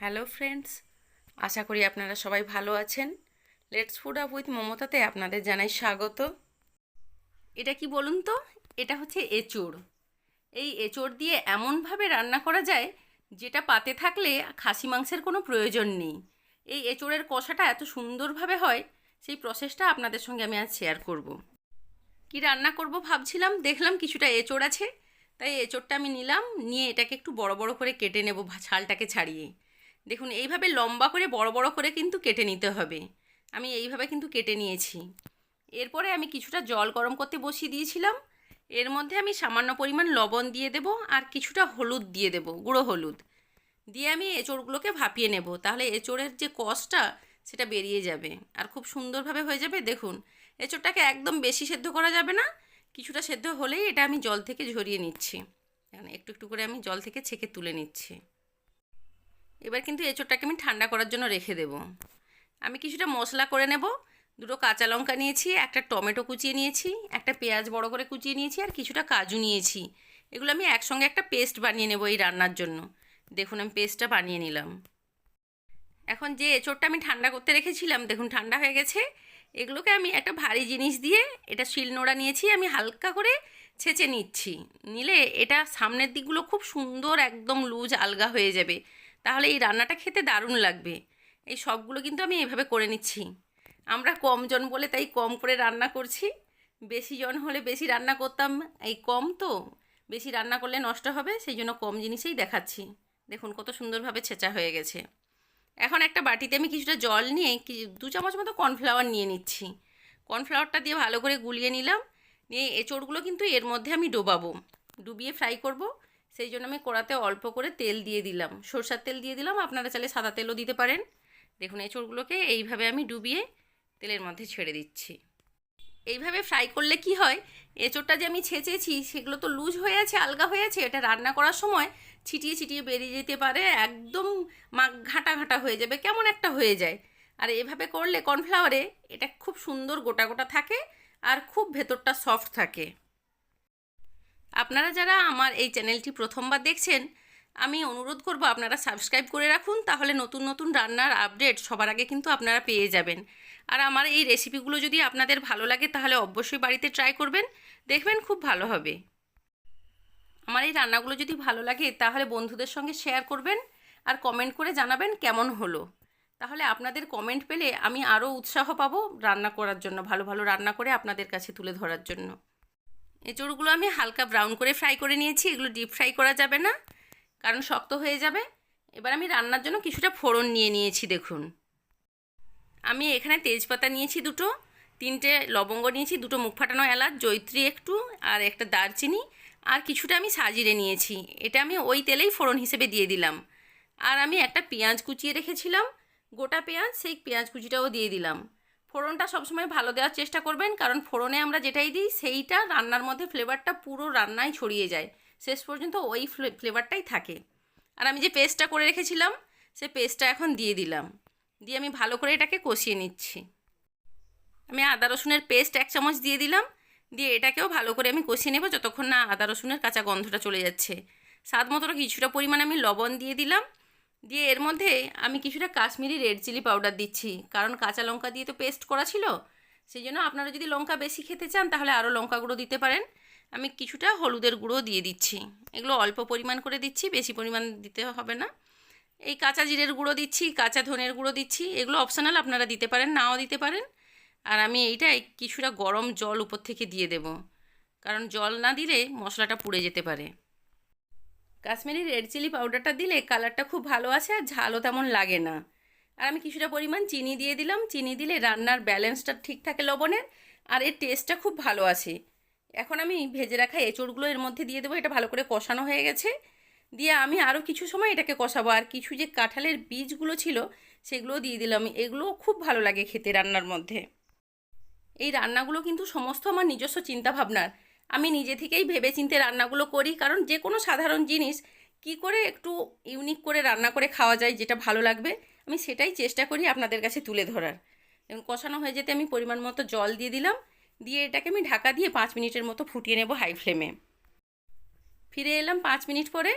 Hello friends, আশা করি আপনারা সবাই ভালো আছেন। লেটস ফুড আপ উইথ মমতাতে আপনাদের জানাই স্বাগত। এটা কি বলুন তো? এটা হচ্ছে এঁচোড়। এই এঁচোড় দিয়ে এমনভাবে রান্না করা যায় যেটা পাতে থাকলে খাসি মাংসের কোনো প্রয়োজন নেই। এই এঁচোড়ের কষাটা এত সুন্দরভাবে হয়, সেই প্রসেসটা আপনাদের সঙ্গে আমি আজ শেয়ার করব। কি রান্না করব ভাবছিলাম, দেখলাম কিছুটা এঁচোড় আছে, তাই এঁচোড়টা আমি নিলাম, নিয়ে এটাকে একটু বড় বড় করে কেটে নেব ছালটাকে ছাড়িয়ে। দেখুন এইভাবে লম্বা করে বড় বড় করে কিন্তু কেটে নিতে হবে। আমি এইভাবে কিন্তু কেটে নিয়েছি। এরপরে আমি কিছুটা জল গরম করতে বসিয়ে দিয়েছিলাম। এর মধ্যে আমি সামান্য পরিমাণ লবণ দিয়ে দেব আর কিছুটা হলুদ দিয়ে দেব, গুঁড়ো হলুদ দিয়ে আমি এঁচোড়গুলোকে ভাপিয়ে নেব। তাহলে এঁচোড়ের যে কষটা সেটা বেরিয়ে যাবে আর খুব সুন্দরভাবে হয়ে যাবে। দেখুন এঁচোড়টাকে একদম বেশি সেদ্ধ করা যাবে না, কিছুটা সেদ্ধ হলেই এটা আমি জল থেকে ঝরিয়ে নিচ্ছি। একটু একটু করে আমি জল থেকে ছেঁকে তুলে নিচ্ছি। এবার কিন্তু এঁচোড়টাকে আমি ঠান্ডা করার জন্য রেখে দেব। আমি কিছুটা মশলা করে নেব। দুটো কাঁচা লঙ্কা নিয়েছি, একটা টমেটো কুচিয়ে নিয়েছি, একটা পেঁয়াজ বড় করে কুচিয়ে নিয়েছি আর কিছুটা কাজু নিয়েছি। এগুলো আমি একসঙ্গে একটা পেস্ট বানিয়ে নেব এই রান্নার জন্য। দেখুন আমি পেস্টটা বানিয়ে নিলাম। এখন যে এঁচোড়টা আমি ঠান্ডা করতে রেখেছিলাম, দেখুন ঠান্ডা হয়ে গেছে। এগুলোকে আমি একটা ভারী জিনিস দিয়ে, এটা শিলনোড়া নিয়েছি, আমি হালকা করে ছেঁচে নিচ্ছি। নিলে এটা সামনের দিকগুলো খুব সুন্দর একদম লুজ আলগা হয়ে যাবে। তাহলে এই রান্নাটা খেতে দারুণ লাগবে। এই সবগুলো কিন্তু আমি এভাবে করে নিচ্ছি। আমরা কম জন বলে তাই কম করে রান্না করছি। বেশি জন হলে বেশি রান্না করতাম, এই কম তো, বেশি রান্না করলে নষ্ট হবে, সেই জন্য কম জিনিসেই দেখাচ্ছি। দেখুন কত সুন্দরভাবে ছেঁচা হয়ে গেছে। এখন একটা বাটিতে আমি কিছুটা জল নিয়ে 2 চামচ মতো কর্নফ্লাওয়ার নিয়ে নিচ্ছি। কর্নফ্লাওয়ারটা দিয়ে ভালো করে গুলিয়ে নিলাম। নিয়ে এঁচোড়গুলো কিন্তু এর মধ্যে আমি ডোবাবো, ডুবিয়ে ফ্রাই করব। সেই জন্য আমি কড়াতে অল্প করে তেল দিয়ে দিলাম, সরষের তেল দিয়ে দিলাম, আপনারা চাইলে সাদা তেলও দিতে পারেন। দেখুন এঁচোড়গুলোকে এইভাবে আমি ডুবিয়ে তেলের মধ্যে ছেড়ে দিচ্ছি। এইভাবে ফ্রাই করলে কি হয়, এঁচোড়টা যে আমি ছেঁচেছি সেগুলো তো লুজ হয়ে আছে, আলগা হয়ে আছে, এটা রান্না করার সময় ছিটিয়ে ছিটিয়ে বেরিয়ে যেতে পারে, একদম ঘাঁটা ঘাঁটা হয়ে যাবে, কেমন একটা হয়ে যায়। আর এভাবে করলে কর্নফ্লাওয়ারে এটা খুব সুন্দর গোটা গোটা থাকে আর খুব ভেতরটা সফট থাকে। আপনারা যারা আমার এই চ্যানেলটি প্রথমবার দেখছেন, আমি অনুরোধ করব আপনারা সাবস্ক্রাইব করে রাখুন, তাহলে নতুন নতুন রান্নার আপডেট সবার আগে কিন্তু আপনারা পেয়ে যাবেন। আর আমার এই রেসিপিগুলো যদি আপনাদের ভালো লাগে তাহলে অবশ্যই বাড়িতে ট্রাই করবেন, দেখবেন খুব ভালো হবে। আমার এই রান্নাগুলো যদি ভালো লাগে তাহলে বন্ধুদের সঙ্গে শেয়ার করবেন আর কমেন্ট করে জানাবেন কেমন হলো। তাহলে আপনাদের কমেন্ট পেলে আমি আরও উৎসাহ পাবো রান্না করার জন্য, ভালো ভালো রান্না করে আপনাদের কাছে তুলে ধরার জন্য। এঁচোড়গুলো আমি হালকা ব্রাউন করে ফ্রাই করে নিয়েছি, এগুলো ডিপ ফ্রাই করা যাবে না, কারণ শক্ত হয়ে যাবে। এবার আমি রান্নার জন্য কিছুটা ফোড়ন নিয়ে নিয়েছি। দেখুন আমি এখানে তেজপাতা নিয়েছি দুটো, 3টে লবঙ্গ নিয়েছি, দুটো মুখ ফাটানো এলাচ, জয়িত্রী একটু, আর একটা দারচিনি, আর কিছুটা আমি সাজিরে নিয়েছি। এটা আমি ওই তেলেই ফোড়ন হিসেবে দিয়ে দিলাম। আর আমি একটা পেঁয়াজ কুচিয়ে রেখেছিলাম, গোটা পেঁয়াজ, সেই পেঁয়াজ কুচিটাও দিয়ে দিলাম। ফোড়নটা সবসময় ভালো দেওয়ার চেষ্টা করবেন, কারণ ফোড়নে আমরা যেটাই দিই সেইটা রান্নার মধ্যে ফ্লেভারটা পুরো রান্নায় ছড়িয়ে যায়, শেষ পর্যন্ত ওই ফ্লেভারটাই থাকে। আর আমি যে পেস্টটা করে রেখেছিলাম সে পেস্টটা এখন দিয়ে দিলাম, দিয়ে আমি ভালো করে এটাকে কষিয়ে নিচ্ছি। আমি আদা রসুনের পেস্ট 1 চামচ দিয়ে দিলাম, দিয়ে এটাকেও ভালো করে আমি কষিয়ে নেব যতক্ষণ না আদা রসুনের কাঁচা গন্ধটা চলে যাচ্ছে। স্বাদ মতো কিছুটা পরিমাণ আমি লবণ দিয়ে দিলাম, দিয়ে এর মধ্যে আমি কিছুটা কাশ্মীরি রেড চিলি পাউডার দিচ্ছি, কারণ কাঁচা লঙ্কা দিয়ে তো পেস্ট করা ছিল। সেই জন্য আপনারা যদি লঙ্কা বেশি খেতে চান তাহলে আরও লঙ্কা গুঁড়ো দিতে পারেন। আমি কিছুটা হলুদের গুঁড়ো দিয়ে দিচ্ছি, এগুলো অল্প পরিমাণ করে দিচ্ছি, বেশি পরিমাণ দিতে হবে না। এই কাঁচা জিরের গুঁড়ো দিচ্ছি, কাঁচা ধনের গুঁড়ো দিচ্ছি, এগুলো অপশনাল, আপনারা দিতে পারেন নাও দিতে পারেন। আর আমি এইটাই কিছুটা গরম জল উপর থেকে দিয়ে দেব, কারণ জল না দিলে মশলাটা পুড়ে যেতে পারে। কাশ্মীরি রেড চিলি পাউডারটা দিলে কালারটা খুব ভালো আসে আর ঝালও তেমন লাগে না। আর আমি কিছুটা পরিমাণ চিনি দিয়ে দিলাম, চিনি দিলে রান্নার ব্যালেন্সটা ঠিক থাকে লবণের, আর এর টেস্টটা খুব ভালো আসে। এখন আমি ভেজে রাখা এঁচোড়গুলো এর মধ্যে দিয়ে দেবো, এটা ভালো করে কষানো হয়ে গেছে। দিয়ে আমি আরও কিছু সময় এটাকে কষাবো, আর কিছু যে কাঁঠালের বীজগুলো ছিল সেগুলোও দিয়ে দিলাম, এগুলোও খুব ভালো লাগে খেতে রান্নার মধ্যে। এই রান্নাগুলো কিন্তু সমস্ত আমার নিজস্ব চিন্তাভাবনার, আমি নিজে থেকেই ভেবে চিন্তে রান্নাগুলো করি, কারণ যে কোনো সাধারণ জিনিস কি করে একটু ইউনিক করে রান্না করে খাওয়া যায় যেটা ভালো লাগবে, আমি সেটাই চেষ্টা করি আপনাদের কাছে তুলে ধরার। এবং কষানো হয়ে যেতে আমি পরিমাণ মতো জল দিয়ে দিলাম, দিয়ে এটাকে আমি ঢাকা দিয়ে 5 মিনিটের মতো ফুটিয়ে নেব হাই ফ্লেমে। ফিরে এলাম 5 মিনিট পরে।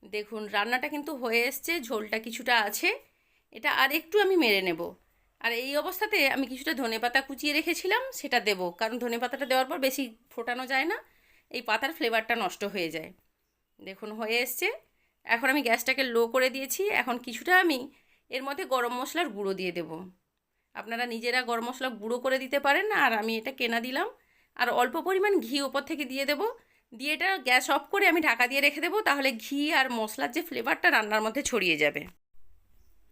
দেখুন রান্নাটা কিন্তু হয়ে এসছে, ঝোলটা কিছুটা আছে, এটা আর একটু আমি মেরে নেব। আর এই অবস্থাতে আমি কিছুটা ধনেপাতা কুচিয়ে রেখেছিলাম, সেটা দেব, কারণ ধনেপাতাটা দেওয়ার পর বেশি ফোটানো যায় না, এই পাতার ফ্লেভারটা নষ্ট হয়ে যায়। দেখুন হয়ে এসছে। এখন আমি গ্যাসটাকে লো করে দিয়েছি। এখন কিছুটা আমি এর মধ্যে গরম মশলার গুঁড়ো দিয়ে দেব। আপনারা নিজেরা গরম মশলা গুঁড়ো করে দিতে পারেন, আর আমি এটা কেনা দিলাম। আর অল্প পরিমাণ ঘি ওপর থেকে দিয়ে দেব। দিয়ে এটা গ্যাস অফ করে আমি ঢাকা দিয়ে রেখে দেবো, তাহলে ঘি আর মশলার যে ফ্লেভারটা রান্নার মধ্যে ছড়িয়ে যাবে।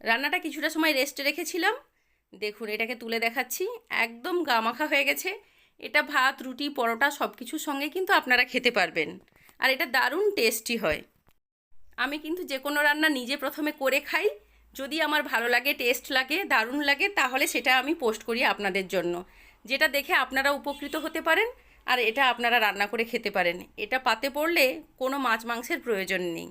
রান্নাটা কিছুটা সময় রেস্টে রেখেছিলাম। দেখুন এটাকে তুলে দেখাচ্ছি, একদম গামাখা হয়ে গেছে। এটা ভাত, রুটি, পরোটা সব কিছুর সঙ্গে কিন্তু আপনারা খেতে পারবেন, আর এটা দারুণ টেস্টি হয়। আমি কিন্তু যে কোনো রান্না নিজে প্রথমে করে খাই, যদি আমার ভালো লাগে, টেস্ট লাগে, দারুণ লাগে, তাহলে সেটা আমি পোস্ট করি আপনাদের জন্য, যেটা দেখে আপনারা উপকৃত হতে পারেন আর এটা আপনারা রান্না করে খেতে পারেন। এটা পাতে পড়লে কোনো মাছ মাংসের প্রয়োজন নেই।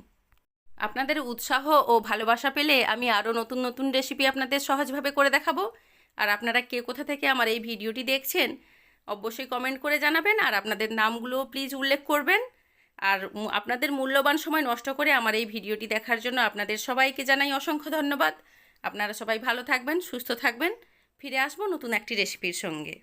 আপনাদের উৎসাহ ও ভালোবাসা পেলে আমি আরও নতুন নতুন রেসিপি আপনাদের সহজভাবে করে দেখাবো। আর আপনারা কে কোথা থেকে আমার এই ভিডিওটি দেখছেন অবশ্যই কমেন্ট করে জানাবেন, আর আপনাদের নামগুলোও প্লিজ উল্লেখ করবেন। আর আপনাদের মূল্যবান সময় নষ্ট করে আমার এই ভিডিওটি দেখার জন্য আপনাদের সবাইকে জানাই অসংখ্য ধন্যবাদ। আপনারা সবাই ভালো থাকবেন, সুস্থ থাকবেন। ফিরে আসবো নতুন একটি রেসিপির সঙ্গে।